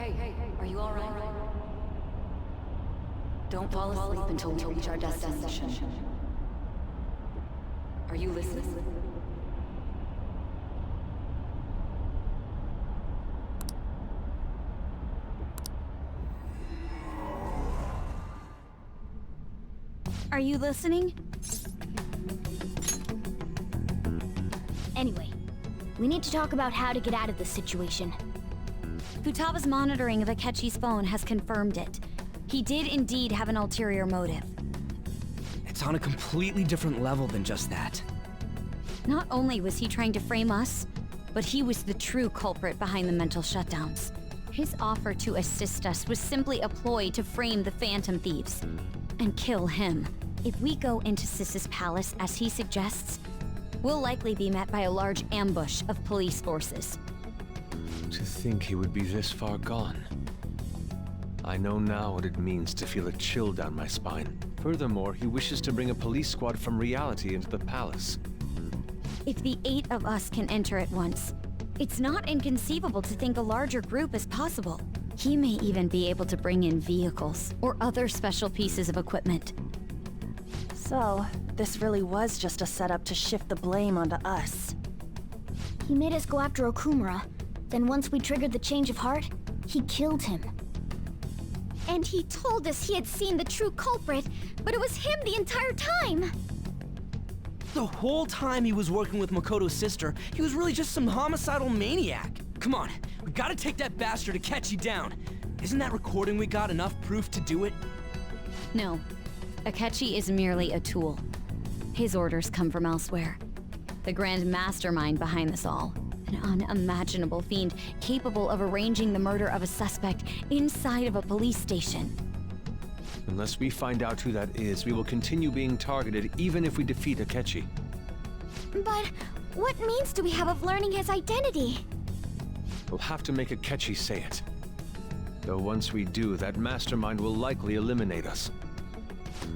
are you alright? Don't fall asleep until we reach our destination. Are you listening? Are you listening? Anyway, we need to talk about how to get out of this situation. Futaba's monitoring of Akechi's phone has confirmed it. He did indeed have an ulterior motive. It's on a completely different level than just that. Not only was he trying to frame us, but he was the true culprit behind the mental shutdowns. His offer to assist us was simply a ploy to frame the Phantom Thieves and kill him. If we go into Sis's palace as he suggests, we'll likely be met by a large ambush of police forces. To think he would be this far gone. I know now what it means to feel a chill down my spine. Furthermore, he wishes to bring a police squad from reality into the palace. If the 8 of us can enter at once, it's not inconceivable to think a larger group is possible. He may even be able to bring in vehicles or other special pieces of equipment. So, this really was just a setup to shift the blame onto us. He made us go after Okumura. Then once we triggered the change of heart, he killed him. And he told us he had seen the true culprit, but it was him the entire time! The whole time he was working with Makoto's sister, he was really just some homicidal maniac. Come on, we gotta take that bastard Akechi down. Isn't that recording we got enough proof to do it? No, Akechi is merely a tool. His orders come from elsewhere. The grand mastermind behind this all. An unimaginable fiend capable of arranging the murder of a suspect inside of a police station. Unless we find out who that is, we will continue being targeted even if we defeat Akechi. But what means do we have of learning his identity? We'll have to make Akechi say it. Though once we do, that mastermind will likely eliminate us.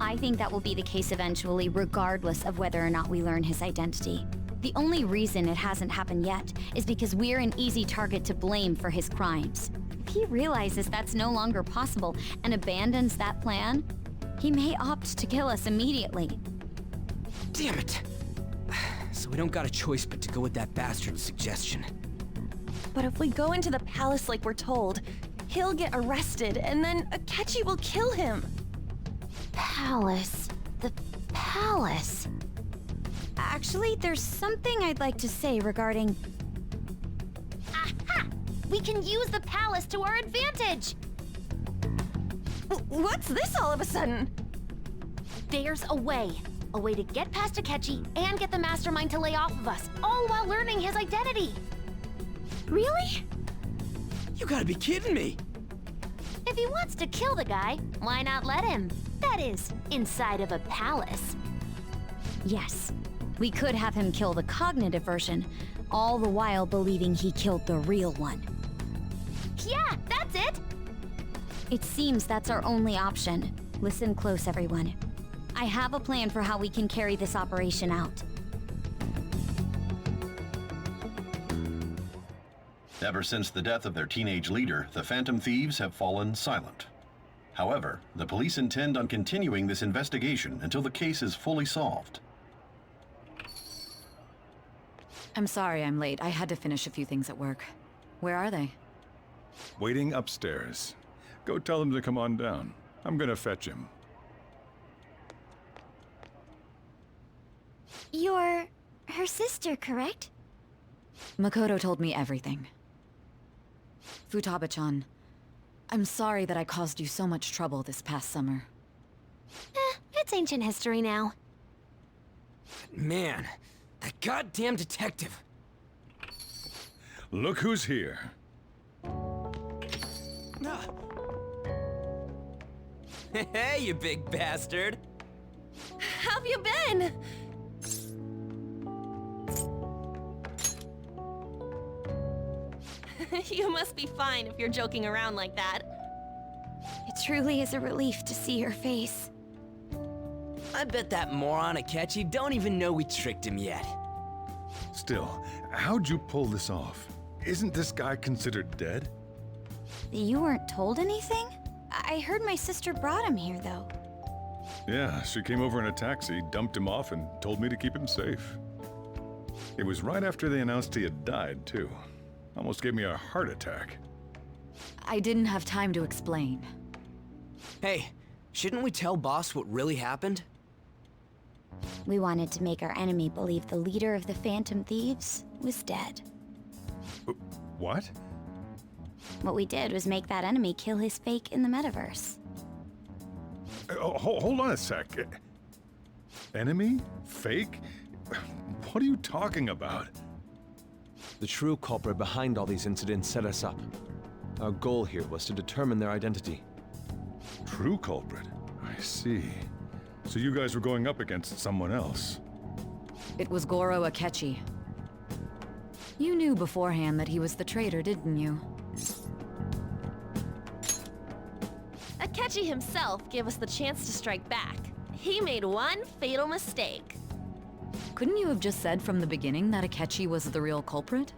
I think that will be the case eventually, regardless of whether or not we learn his identity. The only reason it hasn't happened yet is because we're an easy target to blame for his crimes. If he realizes that's no longer possible and abandons that plan, he may opt to kill us immediately. Damn it! So we don't got a choice but to go with that bastard's suggestion. But if we go into the palace like we're told, he'll get arrested and then Akechi will kill him. Palace. The palace. Actually, there's something I'd like to say regarding... Aha! We can use the palace to our advantage! What's this all of a sudden? There's a way. A way to get past Akechi and get the mastermind to lay off of us, all while learning his identity. Really? You gotta be kidding me! If he wants to kill the guy, why not let him? That is, inside of a palace. Yes, we could have him kill the cognitive version, all the while believing he killed the real one. Yeah, that's it! It seems that's our only option. Listen close, everyone. I have a plan for how we can carry this operation out. Ever since the death of their teenage leader, the Phantom Thieves have fallen silent. However, the police intend on continuing this investigation until the case is fully solved. I'm sorry I'm late. I had to finish a few things at work. Where are they? Waiting upstairs. Go tell him to come on down. I'm gonna fetch him. You're her sister, correct? Makoto told me everything. Futaba-chan, I'm sorry that I caused you so much trouble this past summer. It's ancient history now. Man, that goddamn detective. Look who's here. Hey, you big bastard! How've you been? You must be fine if you're joking around like that. It truly is a relief to see your face. I bet that moron Akechi don't even know we tricked him yet. Still, how'd you pull this off? Isn't this guy considered dead? You weren't told anything? I heard my sister brought him here, though. Yeah, she came over in a taxi, dumped him off, and told me to keep him safe. It was right after they announced he had died, too. Almost gave me a heart attack. I didn't have time to explain. Hey, shouldn't we tell Boss what really happened? We wanted to make our enemy believe the leader of the Phantom Thieves was dead. What? What we did was make that enemy kill his fake in the metaverse. Hold on a sec. Enemy? Fake? What are you talking about? The true culprit behind all these incidents set us up. Our goal here was to determine their identity. True culprit? I see. So you guys were going up against someone else. It was Goro Akechi. You knew beforehand that he was the traitor, didn't you? Akechi himself gave us the chance to strike back. He made one fatal mistake. Couldn't you have just said from the beginning that Akechi was the real culprit?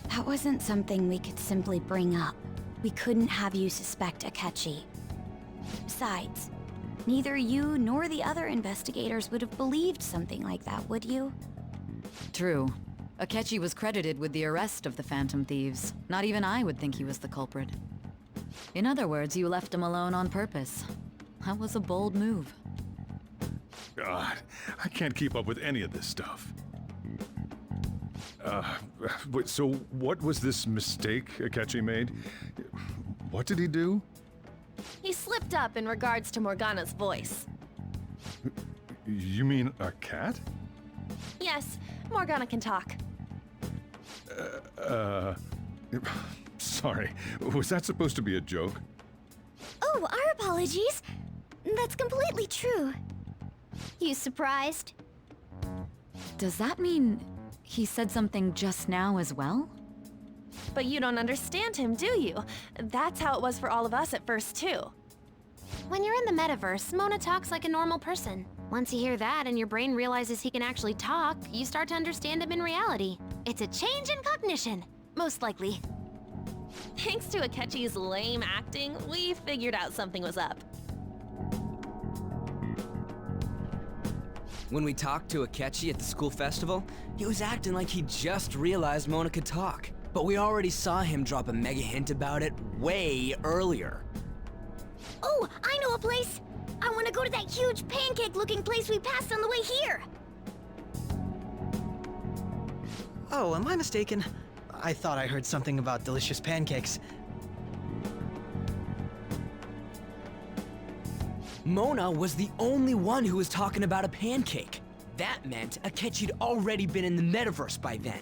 That wasn't something we could simply bring up. We couldn't have you suspect Akechi. Besides, neither you nor the other investigators would have believed something like that, would you? True. Akechi was credited with the arrest of the Phantom Thieves. Not even I would think he was the culprit. In other words, you left him alone on purpose. That was a bold move. God, I can't keep up with any of this stuff. So what was this mistake Akechi made? What did he do? He slipped up in regards to Morgana's voice. You mean a cat? Yes, Morgana can talk. Sorry, was that supposed to be a joke? Oh, our apologies. That's completely true. You surprised? Does that mean he said something just now as well? But you don't understand him, do you? That's how it was for all of us at first, too. When you're in the metaverse, Mona talks like a normal person. Once you hear that and your brain realizes he can actually talk, you start to understand him in reality. It's a change in cognition, most likely. Thanks to Akechi's lame acting, we figured out something was up. When we talked to Akechi at the school festival, he was acting like he just realized Mona could talk. But we already saw him drop a mega hint about it way earlier. Oh, I know a place! I want to go to that huge pancake-looking place we passed on the way here! Oh, am I mistaken? I thought I heard something about delicious pancakes. Mona was the only one who was talking about a pancake. That meant Akechi'd already been in the metaverse by then.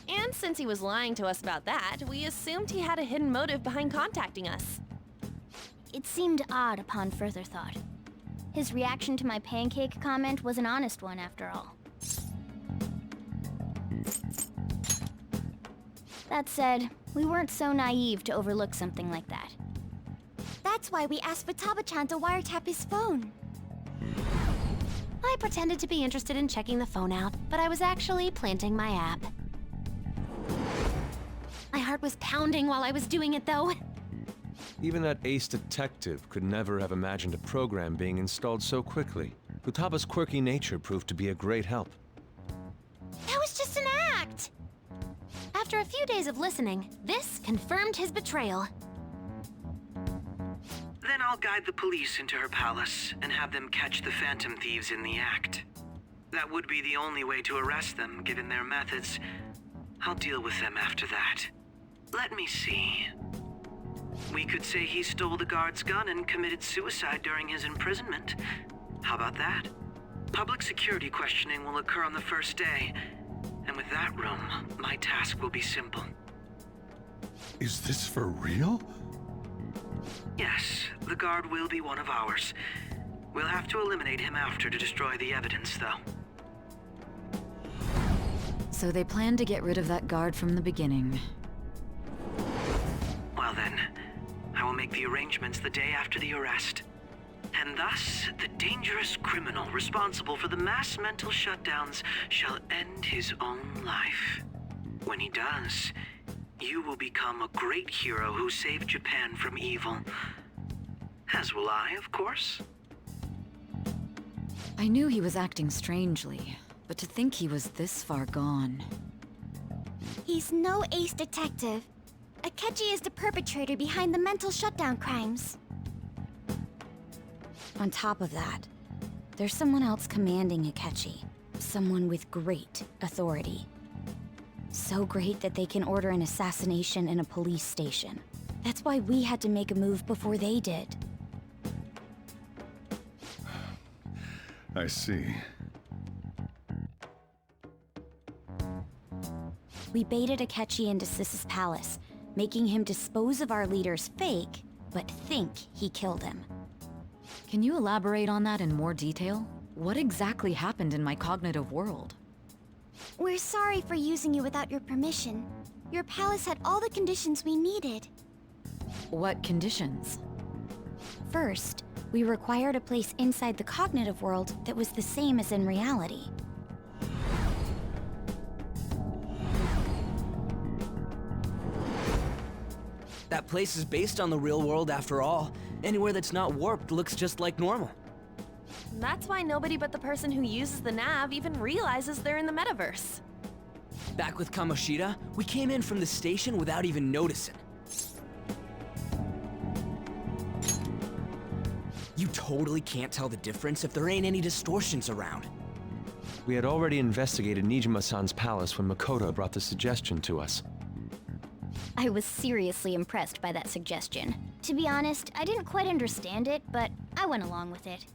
And since he was lying to us about that, we assumed he had a hidden motive behind contacting us. It seemed odd upon further thought. His reaction to my pancake comment was an honest one, after all. That said, we weren't so naive to overlook something like that. That's why we asked Futaba-chan to wiretap his phone. I pretended to be interested in checking the phone out, but I was actually planting my app. My heart was pounding while I was doing it, though. Even that ace detective could never have imagined a program being installed so quickly. Futaba's quirky nature proved to be a great help. That was just an act! After a few days of listening, this confirmed his betrayal. Then I'll guide the police into her palace and have them catch the Phantom Thieves in the act. That would be the only way to arrest them, given their methods. I'll deal with them after that. Let me see. We could say he stole the guard's gun and committed suicide during his imprisonment. How about that? Public security questioning will occur on the first day. And with that room, my task will be simple. Is this for real? Yes, the guard will be one of ours. We'll have to eliminate him after to destroy the evidence, though. So they planned to get rid of that guard from the beginning. Well then, I will make the arrangements the day after the arrest. And thus, the dangerous criminal responsible for the mass mental shutdowns shall end his own life. When he does, you will become a great hero who saved Japan from evil. As will I, of course. I knew he was acting strangely, but to think he was this far gone. He's no ace detective. Akechi is the perpetrator behind the mental shutdown crimes. On top of that, there's someone else commanding Akechi. Someone with great authority. So great that they can order an assassination in a police station. That's why we had to make a move before they did. I see. We baited Akechi into Sis's palace, making him dispose of our leader's fake, but think he killed him. Can you elaborate on that in more detail? What exactly happened in my cognitive world? We're sorry for using you without your permission. Your palace had all the conditions we needed. What conditions? First, we required a place inside the cognitive world that was the same as in reality. That place is based on the real world after all. Anywhere that's not warped looks just like normal. That's why nobody but the person who uses the nav even realizes they're in the metaverse. Back with Kamoshida, we came in from the station without even noticing. You totally can't tell the difference if there ain't any distortions around. We had already investigated Nijima-san's palace when Makoto brought the suggestion to us. I was seriously impressed by that suggestion. To be honest, I didn't quite understand it, but I went along with it.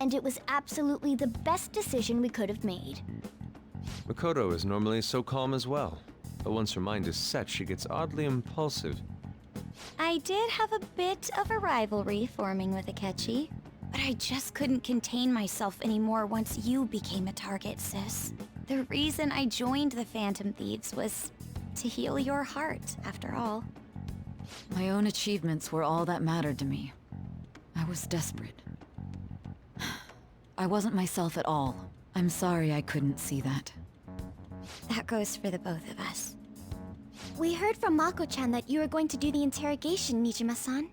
And it was absolutely the best decision we could have made. Makoto is normally so calm as well, but once her mind is set, she gets oddly impulsive. I did have a bit of a rivalry forming with Akechi, but I just couldn't contain myself anymore once you became a target, sis. The reason I joined the Phantom Thieves was to heal your heart, after all. My own achievements were all that mattered to me. I was desperate. I wasn't myself at all. I'm sorry I couldn't see that. That goes for the both of us. We heard from Mako-chan that you were going to do the interrogation, Nijima-san.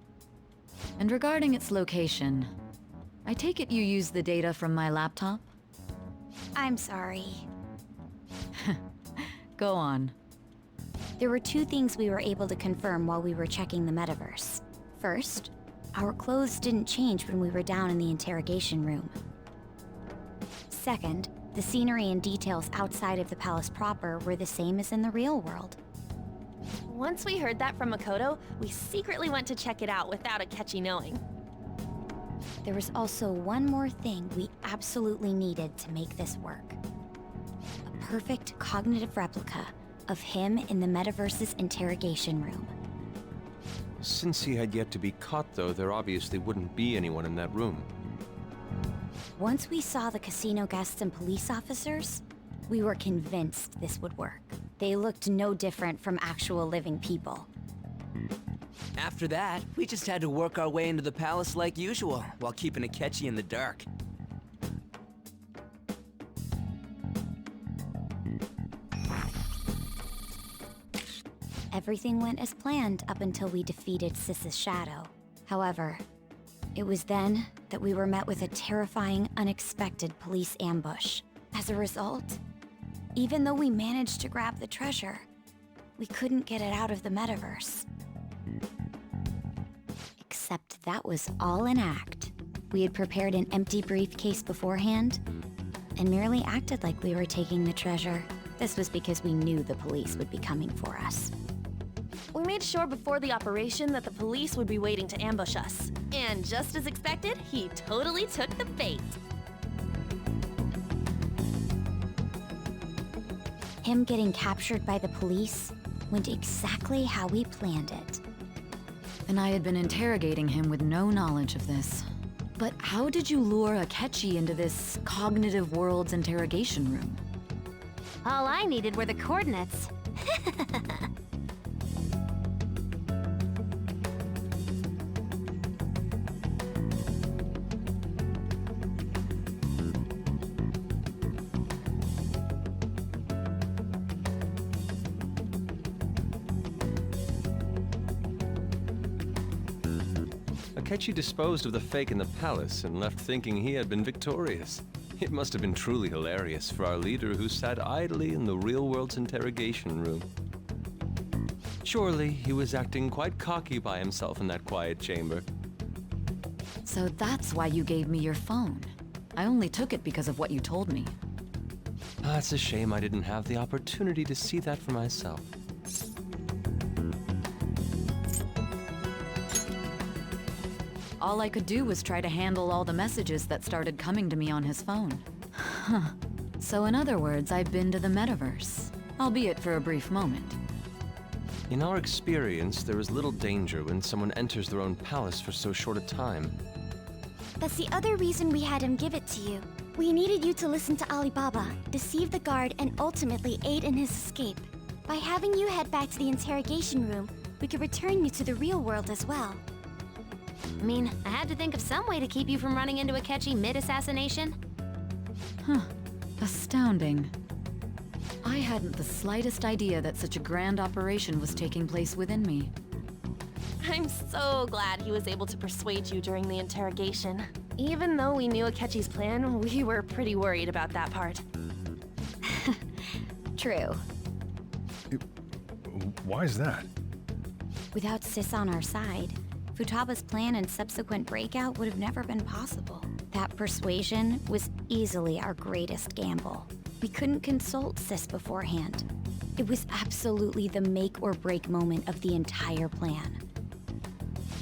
And regarding its location, I take it you used the data from my laptop? I'm sorry. Go on. There were two things we were able to confirm while we were checking the metaverse. First, our clothes didn't change when we were down in the interrogation room. Second, the scenery and details outside of the palace proper were the same as in the real world. Once we heard that from Makoto, we secretly went to check it out without Akechi knowing. There was also one more thing we absolutely needed to make this work. A perfect cognitive replica of him in the metaverse's interrogation room. Since he had yet to be caught, though, there obviously wouldn't be anyone in that room. Once we saw the casino guests and police officers, we were convinced this would work. They looked no different from actual living people. After that, we just had to work our way into the palace like usual, while keeping Akechi in the dark. Everything went as planned up until we defeated Sis's shadow. However, it was then that we were met with a terrifying, unexpected police ambush. As a result, even though we managed to grab the treasure, we couldn't get it out of the metaverse. Except that was all an act. We had prepared an empty briefcase beforehand and merely acted like we were taking the treasure. This was because we knew the police would be coming for us. We made sure before the operation that the police would be waiting to ambush us. And just as expected, he totally took the bait. Him getting captured by the police went exactly how we planned it. And I had been interrogating him with no knowledge of this. But how did you lure Akechi into this cognitive world's interrogation room? All I needed were the coordinates. Akechi disposed of the fake in the palace and left thinking he had been victorious. It must have been truly hilarious for our leader who sat idly in the real world's interrogation room. Surely he was acting quite cocky by himself in that quiet chamber. So that's why you gave me your phone. I only took it because of what you told me. It's a shame I didn't have the opportunity to see that for myself. All I could do was try to handle all the messages that started coming to me on his phone. Huh. So in other words, I've been to the metaverse, albeit for a brief moment. In our experience, there is little danger when someone enters their own palace for so short a time. That's the other reason we had him give it to you. We needed you to listen to Alibaba, deceive the guard, and ultimately aid in his escape. By having you head back to the interrogation room, we could return you to the real world as well. I mean, I had to think of some way to keep you from running into Akechi mid-assassination. Huh. Astounding. I hadn't the slightest idea that such a grand operation was taking place within me. I'm so glad he was able to persuade you during the interrogation. Even though we knew Akechi's plan, we were pretty worried about that part. True. Why is that? Without Sis on our side, Futaba's plan and subsequent breakout would have never been possible. That persuasion was easily our greatest gamble. We couldn't consult Sis beforehand. It was absolutely the make or break moment of the entire plan.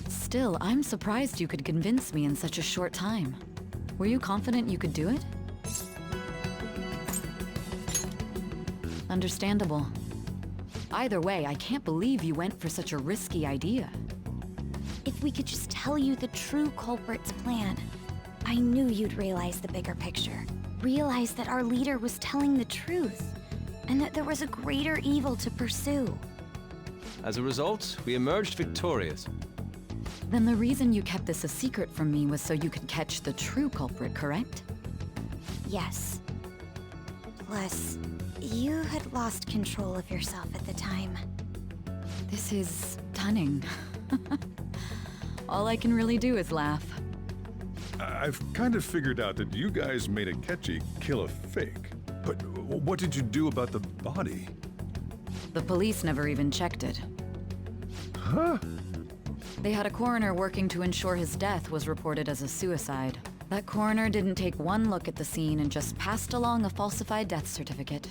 Still, I'm surprised you could convince me in such a short time. Were you confident you could do it? Understandable. Either way, I can't believe you went for such a risky idea. If we could just tell you the true culprit's plan, I knew you'd realize the bigger picture. Realize that our leader was telling the truth, and that there was a greater evil to pursue. As a result, we emerged victorious. Then the reason you kept this a secret from me was so you could catch the true culprit, correct? Yes. Plus, you had lost control of yourself at the time. This is stunning. All I can really do is laugh. I've kind of figured out that you guys made Akechi kill a fake. But what did you do about the body? The police never even checked it. Huh? They had a coroner working to ensure his death was reported as a suicide. That coroner didn't take one look at the scene and just passed along a falsified death certificate.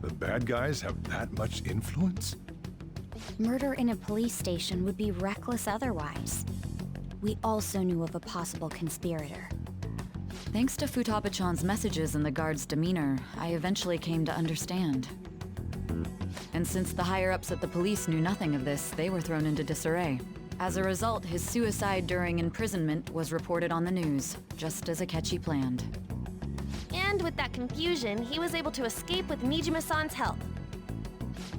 The bad guys have that much influence? Murder in a police station would be reckless otherwise. We also knew of a possible conspirator. Thanks to Futaba-chan's messages and the guard's demeanor, I eventually came to understand. And since the higher-ups at the police knew nothing of this, they were thrown into disarray. As a result, his suicide during imprisonment was reported on the news, just as Akechi planned. And with that confusion, he was able to escape with Nijima-san's help.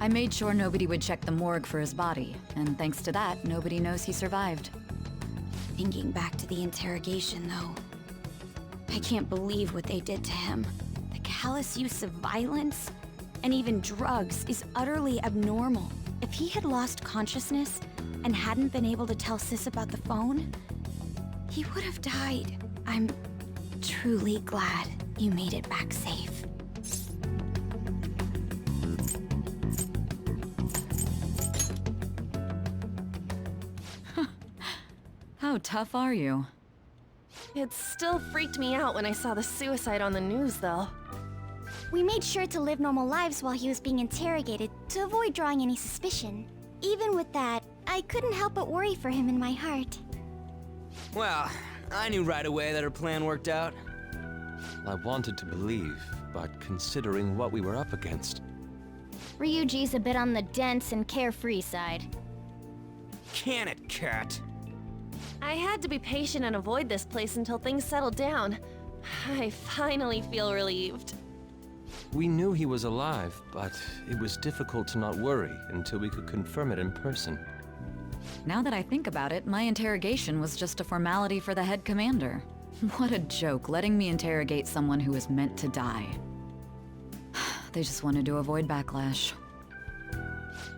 I made sure nobody would check the morgue for his body, and thanks to that, nobody knows he survived. Thinking back to the interrogation, though, I can't believe what they did to him. The callous use of violence, and even drugs, is utterly abnormal. If he had lost consciousness and hadn't been able to tell Sis about the phone, he would have died. I'm truly glad you made it back safe. How tough are you? It still freaked me out when I saw the suicide on the news, though. We made sure to live normal lives while he was being interrogated to avoid drawing any suspicion. Even with that, I couldn't help but worry for him in my heart. Well, I knew right away that her plan worked out. I wanted to believe, but considering what we were up against. Ryuji's a bit on the dense and carefree side. Can it, Cat? I had to be patient and avoid this place until things settled down. I finally feel relieved. We knew he was alive, but it was difficult to not worry until we could confirm it in person. Now that I think about it, my interrogation was just a formality for the head commander. What a joke, letting me interrogate someone who was meant to die. They just wanted to avoid backlash.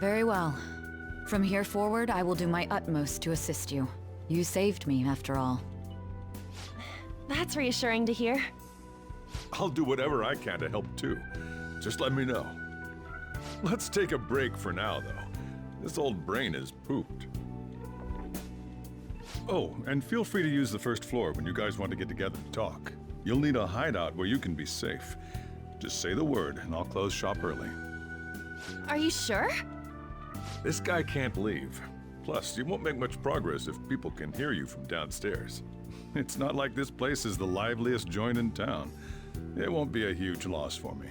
Very well. From here forward, I will do my utmost to assist you. You saved me, after all. That's reassuring to hear. I'll do whatever I can to help too. Just let me know. Let's take a break for now, though. This old brain is pooped. Oh, and feel free to use the first floor when you guys want to get together to talk. You'll need a hideout where you can be safe. Just say the word, and I'll close shop early. Are you sure? This guy can't leave. Plus, you won't make much progress if people can hear you from downstairs. It's not like this place is the liveliest joint in town. It won't be a huge loss for me.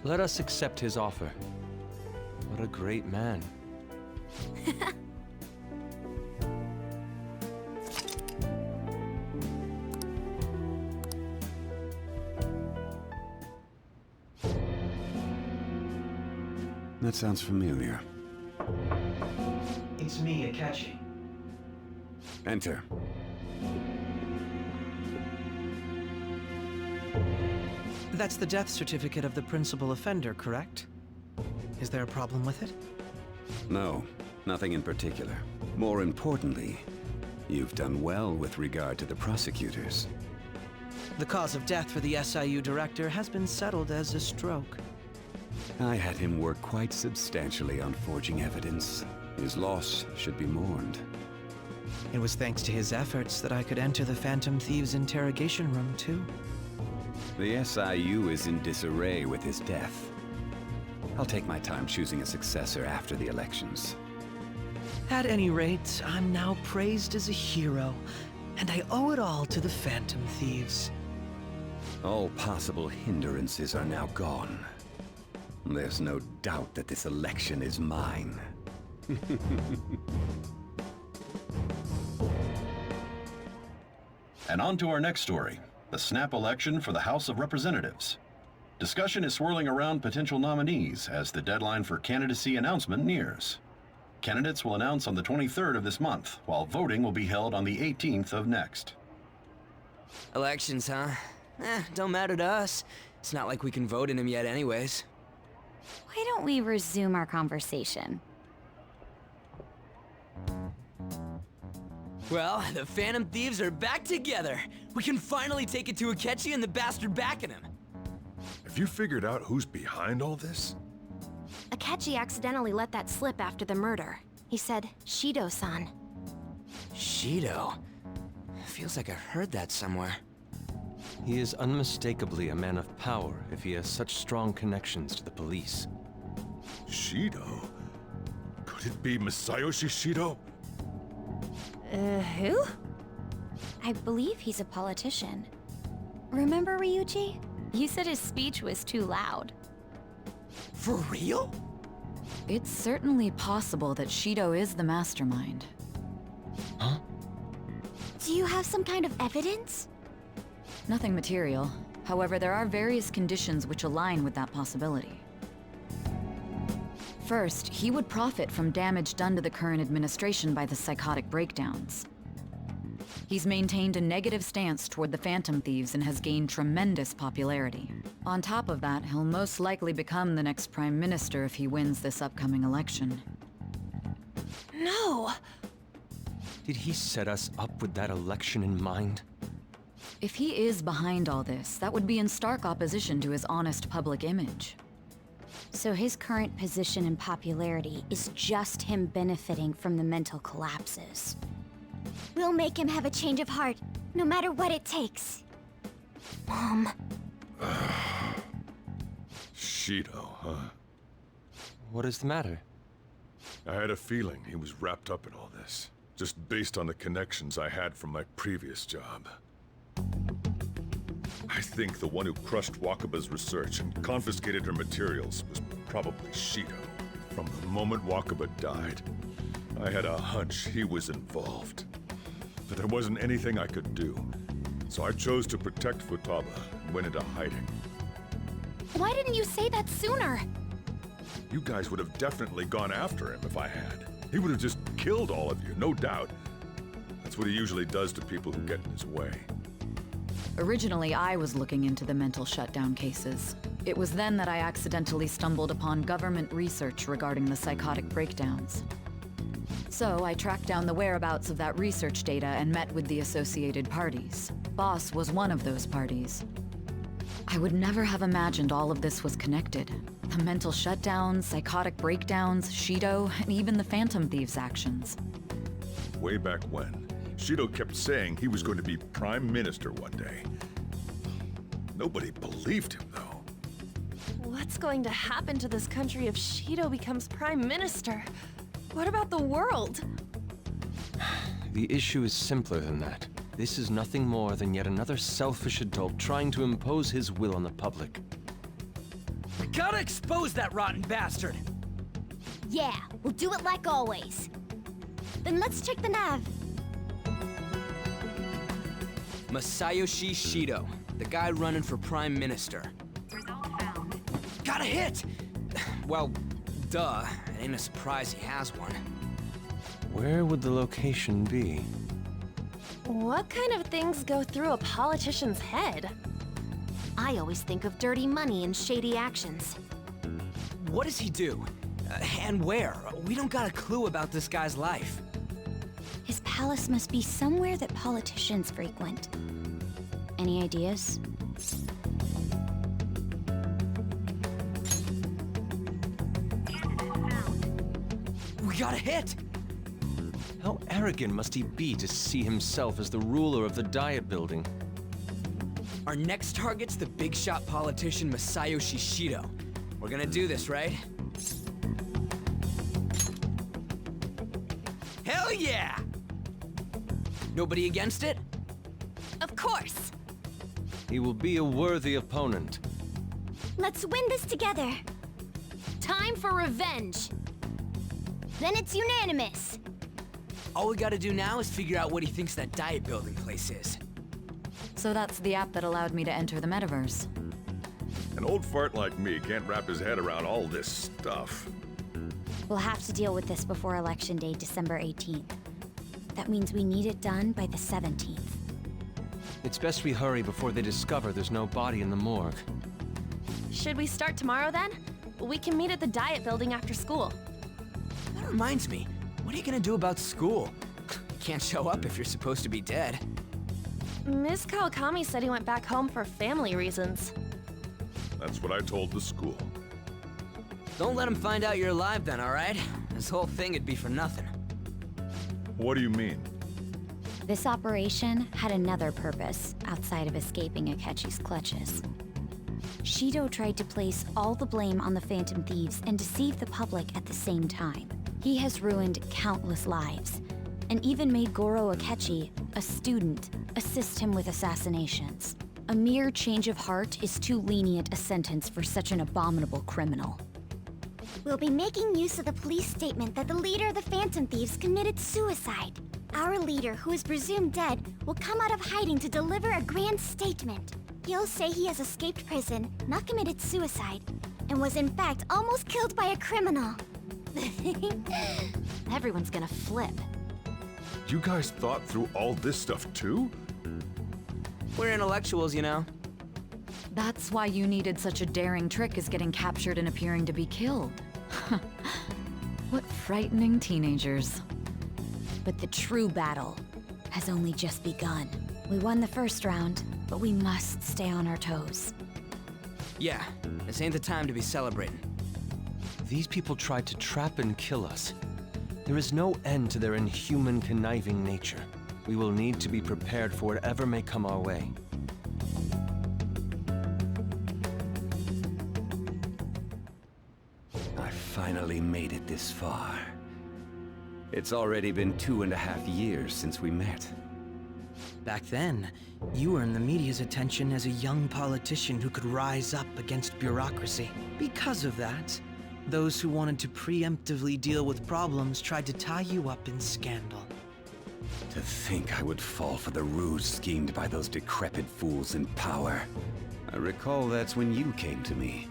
Let us accept his offer. What a great man. That sounds familiar. It's me, Akechi. Enter. That's the death certificate of the principal offender, correct? Is there a problem with it? No, nothing in particular. More importantly, you've done well with regard to the prosecutors. The cause of death for the SIU director has been settled as a stroke. I had him work quite substantially on forging evidence. His loss should be mourned. It was thanks to his efforts that I could enter the Phantom Thieves' interrogation room, too. The SIU is in disarray with his death. I'll take my time choosing a successor after the elections. At any rate, I'm now praised as a hero, and I owe it all to the Phantom Thieves. All possible hindrances are now gone. There's no doubt that this election is mine. And on to our next story, the snap election for the House of Representatives. Discussion is swirling around potential nominees as the deadline for candidacy announcement nears. Candidates will announce on the 23rd of this month, while voting will be held on the 18th of next. Elections, huh? Don't matter to us. It's not like we can vote in them yet anyways. Why don't we resume our conversation? Well, the Phantom Thieves are back together. We can finally take it to Akechi and the bastard backing him. Have you figured out who's behind all this? Akechi accidentally let that slip after the murder. He said, Shido-san. Shido? Feels like I've heard that somewhere. He is unmistakably a man of power if he has such strong connections to the police. Shido? Could it be Masayoshi Shido? Who? I believe he's a politician. Remember, Ryuji? You said his speech was too loud. For real? It's certainly possible that Shido is the mastermind. Huh? Do you have some kind of evidence? Nothing material. However, there are various conditions which align with that possibility. First, he would profit from damage done to the current administration by the psychotic breakdowns. He's maintained a negative stance toward the Phantom Thieves and has gained tremendous popularity. On top of that, he'll most likely become the next Prime Minister if he wins this upcoming election. No! Did he set us up with that election in mind? If he is behind all this, that would be in stark opposition to his honest public image. So his current position and popularity is just him benefiting from the mental collapses. We'll make him have a change of heart, no matter what it takes. Mom. Shido, huh? What is the matter? I had a feeling he was wrapped up in all this, just based on the connections I had from my previous job. I think the one who crushed Wakaba's research and confiscated her materials was probably Shido. From the moment Wakaba died, I had a hunch he was involved. But there wasn't anything I could do, so I chose to protect Futaba and went into hiding. Why didn't you say that sooner? You guys would have definitely gone after him if I had. He would have just killed all of you, no doubt. That's what he usually does to people who get in his way. Originally, I was looking into the mental shutdown cases. It was then that I accidentally stumbled upon government research regarding the psychotic breakdowns. So I tracked down the whereabouts of that research data and met with the associated parties. Boss was one of those parties. I would never have imagined all of this was connected. The mental shutdowns, psychotic breakdowns, Shido, and even the Phantom Thieves' actions. Way back when, Shido kept saying he was going to be Prime Minister one day. Nobody believed him, though. What's going to happen to this country if Shido becomes Prime Minister? What about the world? The issue is simpler than that. This is nothing more than yet another selfish adult trying to impose his will on the public. We gotta expose that rotten bastard! Yeah, we'll do it like always. Then let's check the nav. Masayoshi Shido, the guy running for Prime Minister. Got a hit! Well, duh. It ain't a surprise he has one. Where would the location be? What kind of things go through a politician's head? I always think of dirty money and shady actions. What does he do? And where? We don't got a clue about this guy's life. His palace must be somewhere that politicians frequent. Any ideas? We got a hit! How arrogant must he be to see himself as the ruler of the Diet Building? Our next target's the big shot politician Masayoshi Shido. We're gonna do this, right? Hell yeah! Nobody against it? Of course! He will be a worthy opponent. Let's win this together. Time for revenge. Then it's unanimous. All we gotta do now is figure out what he thinks that Diet Building place is. So that's the app that allowed me to enter the metaverse. An old fart like me can't wrap his head around all this stuff. We'll have to deal with this before Election Day, December 18th. That means we need it done by the 17th. It's best we hurry before they discover there's no body in the morgue. Should we start tomorrow then? We can meet at the Diet Building after school. That reminds me, what are you gonna do about school? Can't show up if you're supposed to be dead. Miss Kawakami said he went back home for family reasons. That's what I told the school. Don't let him find out you're alive then, alright? This whole thing would be for nothing. What do you mean? This operation had another purpose outside of escaping Akechi's clutches. Shido tried to place all the blame on the Phantom Thieves and deceive the public at the same time. He has ruined countless lives, and even made Goro Akechi, a student, assist him with assassinations. A mere change of heart is too lenient a sentence for such an abominable criminal. We'll be making use of the police statement that the leader of the Phantom Thieves committed suicide. Our leader, who is presumed dead, will come out of hiding to deliver a grand statement. He'll say he has escaped prison, not committed suicide, and was in fact almost killed by a criminal. Everyone's gonna flip. You guys thought through all this stuff too? We're intellectuals, you know. That's why you needed such a daring trick as getting captured and appearing to be killed. What frightening teenagers. But the true battle has only just begun. We won the first round, but we must stay on our toes. Yeah, this ain't the time to be celebrating. These people tried to trap and kill us. There is no end to their inhuman, conniving nature. We will need to be prepared for whatever may come our way. I finally made it this far. It's already been 2.5 years since we met. Back then, you earned the media's attention as a young politician who could rise up against bureaucracy. Because of that, those who wanted to preemptively deal with problems tried to tie you up in scandal. To think I would fall for the ruse schemed by those decrepit fools in power. I recall that's when you came to me.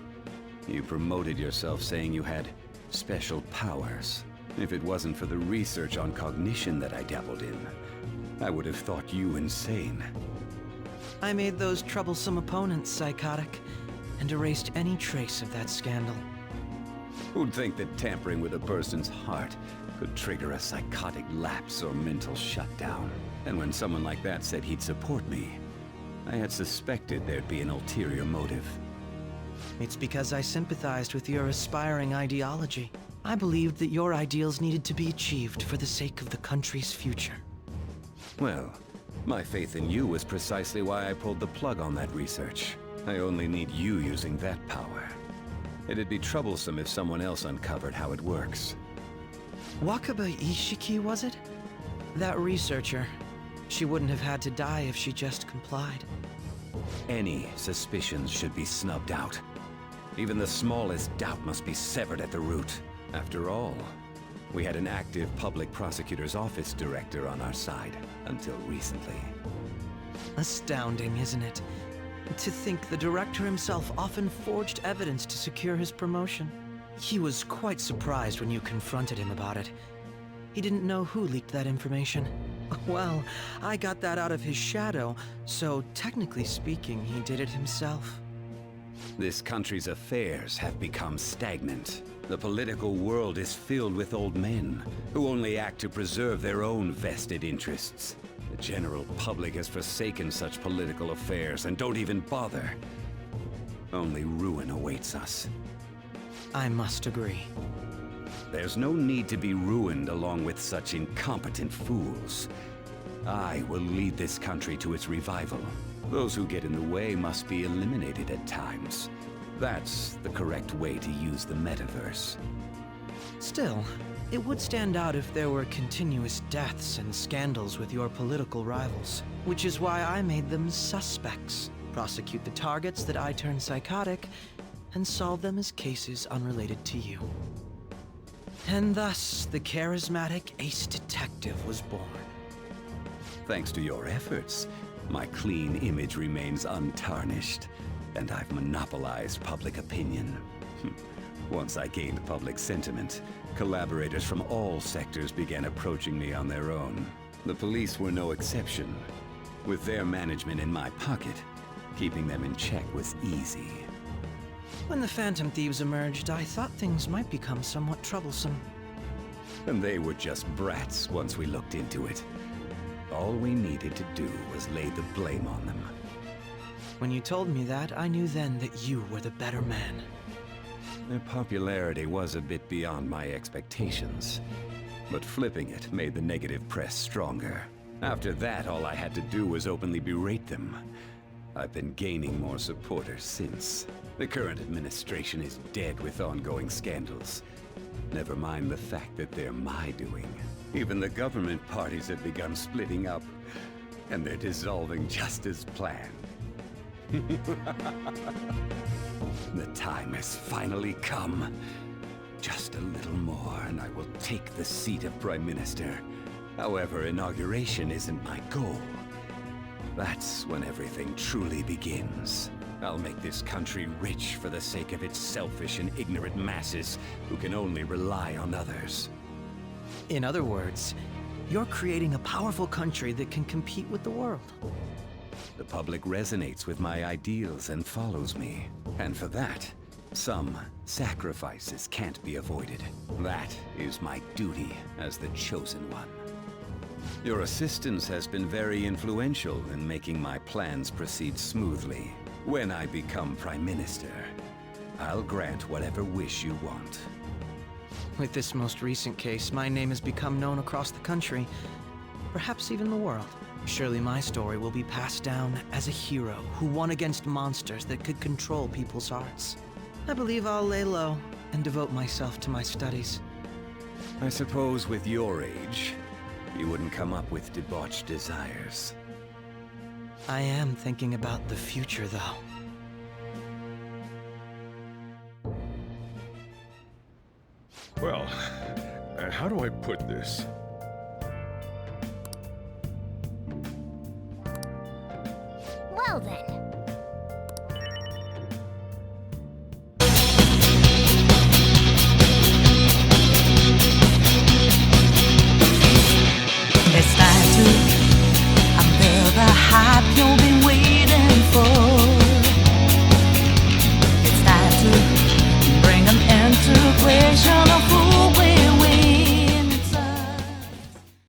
You promoted yourself saying you had special powers. If it wasn't for the research on cognition that I dabbled in, I would have thought you insane. I made those troublesome opponents psychotic. and erased any trace of that scandal. Who'd think that tampering with a person's heart could trigger a psychotic lapse or mental shutdown? And when someone like that said he'd support me, I had suspected there'd be an ulterior motive. It's because I sympathized with your aspiring ideology. I believed that your ideals needed to be achieved for the sake of the country's future. Well, my faith in you was precisely why I pulled the plug on that research. I only need you using that power. It'd be troublesome if someone else uncovered how it works. Wakaba Ishiki, was it? That researcher. She wouldn't have had to die if she just complied. Any suspicions should be snubbed out. Even the smallest doubt must be severed at the root. After all, we had an active public prosecutor's office director on our side until recently. Astounding, isn't it? To think the director himself often forged evidence to secure his promotion. He was quite surprised when you confronted him about it. He didn't know who leaked that information. Well, I got that out of his shadow, so technically speaking, he did it himself. This country's affairs have become stagnant. The political world is filled with old men who only act to preserve their own vested interests. The general public has forsaken such political affairs and don't even bother. Only ruin awaits us. I must agree. There's no need to be ruined along with such incompetent fools. I will lead this country to its revival. Those who get in the way must be eliminated at times. That's the correct way to use the metaverse. Still, it would stand out if there were continuous deaths and scandals with your political rivals, which is why I made them suspects. Prosecute the targets that I turn psychotic, and solve them as cases unrelated to you. And thus, the charismatic ace detective was born. Thanks to your efforts, my clean image remains untarnished, and I've monopolized public opinion. Once I gained public sentiment, collaborators from all sectors began approaching me on their own. The police were no exception. With their management in my pocket, keeping them in check was easy. When the Phantom Thieves emerged, I thought things might become somewhat troublesome. And they were just brats once we looked into it. All we needed to do was lay the blame on them. When you told me that, I knew then that you were the better man. Their popularity was a bit beyond my expectations, but flipping it made the negative press stronger. After that, all I had to do was openly berate them. I've been gaining more supporters since. The current administration is dead with ongoing scandals. Never mind the fact that they're my doing. Even the government parties have begun splitting up, and they're dissolving just as planned. The time has finally come. Just a little more, and I will take the seat of Prime Minister. However, inauguration isn't my goal. That's when everything truly begins. I'll make this country rich for the sake of its selfish and ignorant masses who can only rely on others. In other words, you're creating a powerful country that can compete with the world. The public resonates with my ideals and follows me. And for that, some sacrifices can't be avoided. That is my duty as the Chosen One. Your assistance has been very influential in making my plans proceed smoothly. When I become Prime Minister, I'll grant whatever wish you want. With this most recent case, my name has become known across the country, perhaps even the world. Surely my story will be passed down as a hero who won against monsters that could control people's hearts. I believe I'll lay low and devote myself to my studies. I suppose with your age, you wouldn't come up with debauched desires. I am thinking about the future, though. Well, how do I put this? Well then,